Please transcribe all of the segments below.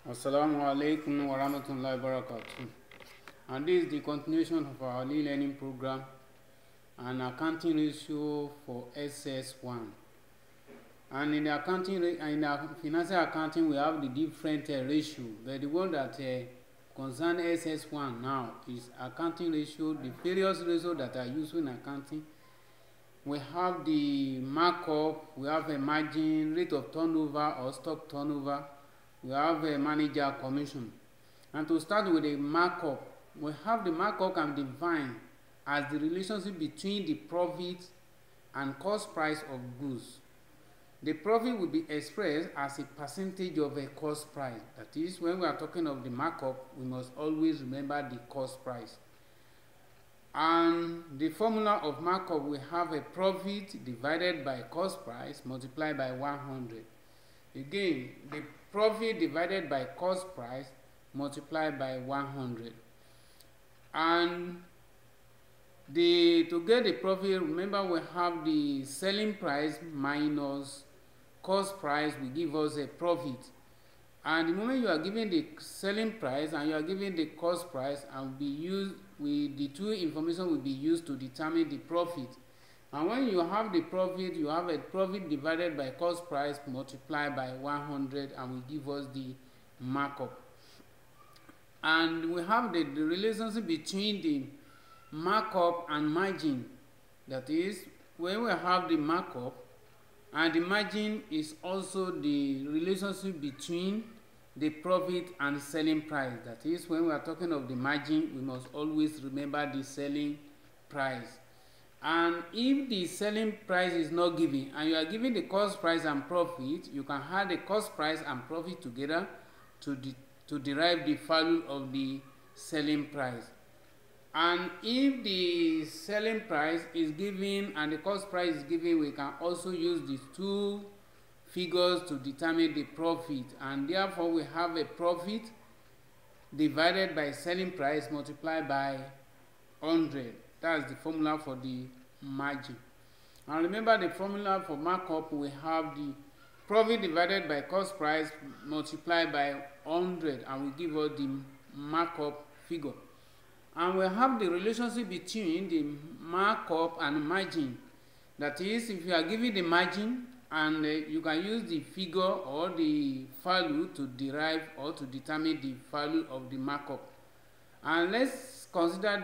Assalamu alaikum wa rahmatullahi wa barakatuh. And this is the continuation of our e-learning program and accounting ratio for SS1. And in the financial accounting, we have the different ratio. But the one that concern SS1 now is accounting ratio, the various ratios that are used in accounting. We have the markup, we have a margin, rate of turnover or stock turnover. We have a manager commission. And to start with the markup, we have the markup can be defined as the relationship between the profit and cost price of goods. The profit will be expressed as a percentage of a cost price. That is, when we are talking of the markup, we must always remember the cost price. And the formula of markup, we have a profit divided by cost price multiplied by 100. Again, the profit divided by cost price multiplied by 100. And to get the profit, remember we have the selling price minus cost price will give us a profit. And the moment you are given the selling price and you are given the cost price, and the two information will be used to determine the profit. And when you have the profit, you have a profit divided by cost price multiplied by 100 and will give us the markup. And we have the relationship between the markup and margin. That is, when we have the markup and the margin is also the relationship between the profit and selling price. That is, when we are talking of the margin, we must always remember the selling price. And if the selling price is not given and you are giving the cost price and profit, you can add the cost price and profit together to derive the value of the selling price. And if the selling price is given and the cost price is given, we can also use these two figures to determine the profit. And therefore we have a profit divided by selling price multiplied by 100. That's the formula for the margin. And remember the formula for markup, we have the profit divided by cost price multiplied by 100 and we give us the markup figure. And we have the relationship between the markup and margin. That is, if you are given the margin and you can use the figure or the value to derive or to determine the value of the markup. And let's consider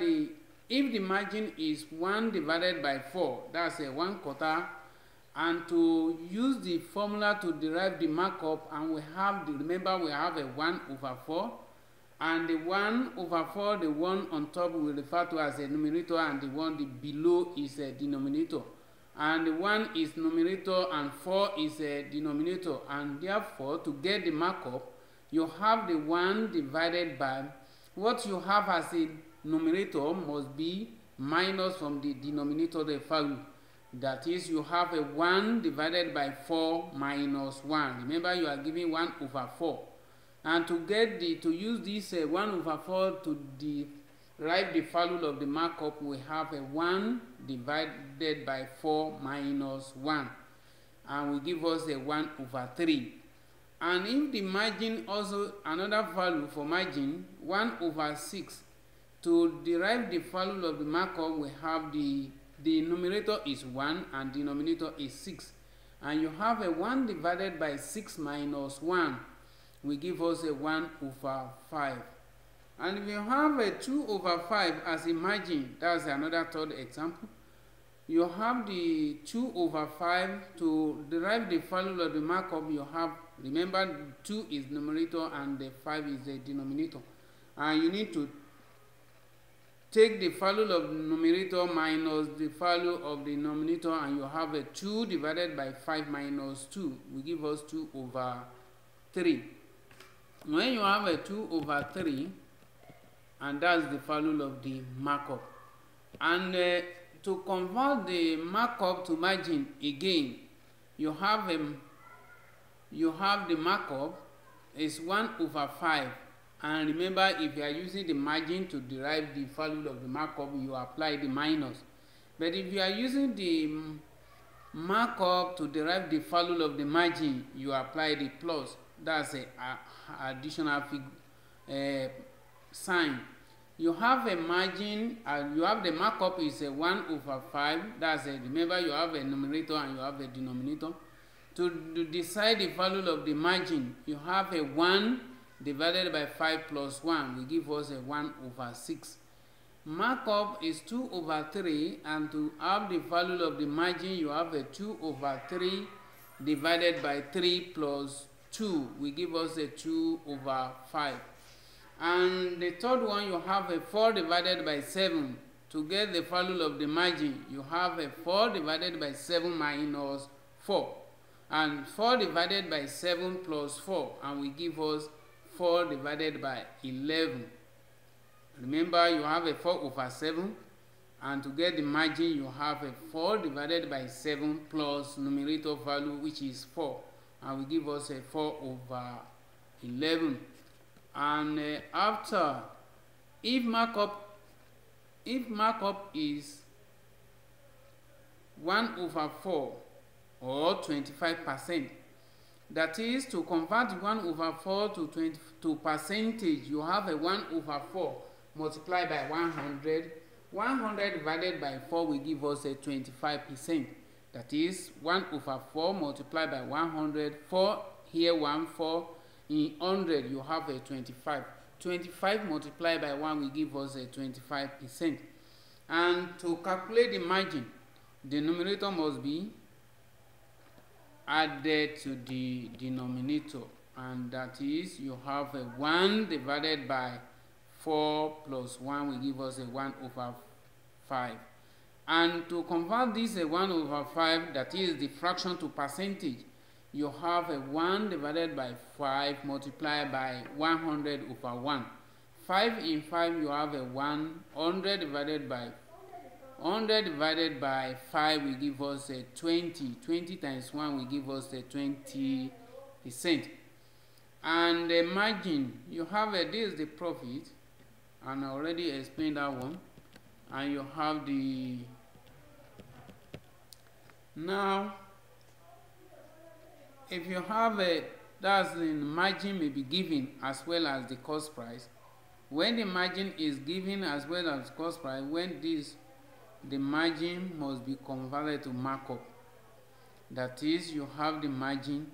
if the margin is 1 divided by 4, that's a 1/4, and to use the formula to derive the markup, and remember we have a 1/4, and the 1/4, the one on top we refer to as a numerator, and the one below is a denominator. And the 1 is numerator and 4 is a denominator, and therefore to get the markup, you have the 1 divided by what you have as a numerator must be minus from the denominator the value. That is, you have a 1 divided by 4 minus 1. Remember, you are giving 1/4. And to use this 1/4 to derive the value of the markup, we have a 1 divided by 4 minus 1. And will give us a 1/3. And if the margin also, another value for margin, 1/6. To derive the value of the markup, we have the numerator is 1 and denominator is 6. And you have a 1 divided by 6 minus 1 will give us a 1/5. And if you have a 2/5 as a margin, that's another third example. You have the 2/5 to derive the value of the markup. You have, remember, 2 is numerator and the 5 is the denominator. And you need to take the value of the numerator minus the value of the denominator, and you have a 2 divided by 5 minus 2 will give us 2/3. When you have a 2/3, and that's the value of the markup. And to convert the markup to margin, again, you have the markup is 1/5. And remember, if you are using the margin to derive the value of the markup, you apply the minus. But if you are using the markup to derive the value of the margin, you apply the plus. that's a additional sign. You have a margin, you have the markup is a 1 over 5. That's a, remember you have a numerator and you have a denominator. To decide the value of the margin, you have a 1 divided by 5 plus 1 will give us a 1 over 6. Markup is 2 over 3, and to have the value of the margin, you have a 2 over 3 divided by 3 plus 2 will give us a 2 over 5. And the third one, you have a 4 divided by 7. To get the value of the margin, you have a 4 divided by 7 minus 4. And 4 divided by 7 plus 4, and will give us 4 divided by 11. Remember, you have a 4 over 7. And to get the margin, you have a 4 divided by 7 plus numerator value, which is 4. And will give us a 4 over 11. And after, if markup is 1 over 4 or 25%, that is, to convert 1 over 4 to percentage, you have a 1 over 4 multiplied by 100. 100 divided by 4 will give us a 25%. That is, 1 over 4 multiplied by 100. 4 here, 1, 4. In 100, you have a 25. 25 multiplied by 1 will give us a 25%. And to calculate the margin, the numerator must be added to the denominator. And that is, you have a 1 divided by 4 plus 1 will give us a 1 over 5. And to convert this a 1 over 5, that is the fraction to percentage, you have a 1 divided by 5 multiplied by 100 over 1. 5 in 5, you have a 1. 100 divided by 5 will give us a 20. 20 times 1 will give us a 20%. And the margin, you have a, this is the profit, and I already explained that one. And you have the, now, if you have a, that's the margin may be given as well as the cost price. When the margin is given as well as cost price, when this, the margin must be converted to markup. That is, you have the margin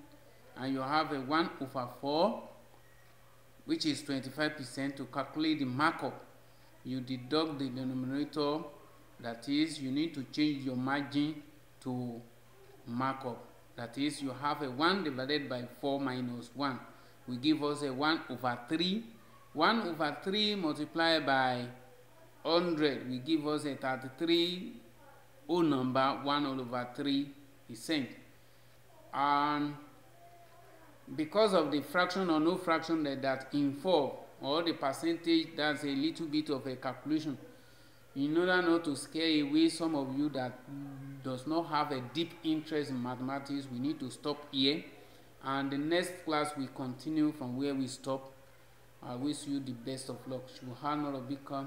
and you have a 1 over 4, which is 25%. To calculate the markup, you deduct the denominator. That is, you need to change your margin to markup. That is, you have a 1 divided by 4 minus 1 will give us a 1 over 3. 1 over 3 multiplied by 100 will give us a 33 whole number, 1 over 3%. And because of the fraction or no fraction that involved, or the percentage, that's a little bit of a calculation. In order not to scare away some of you that does not have a deep interest in mathematics, we need to stop here, and the next class we continue from where we stop. I wish you the best of luck. Subhanallah bika.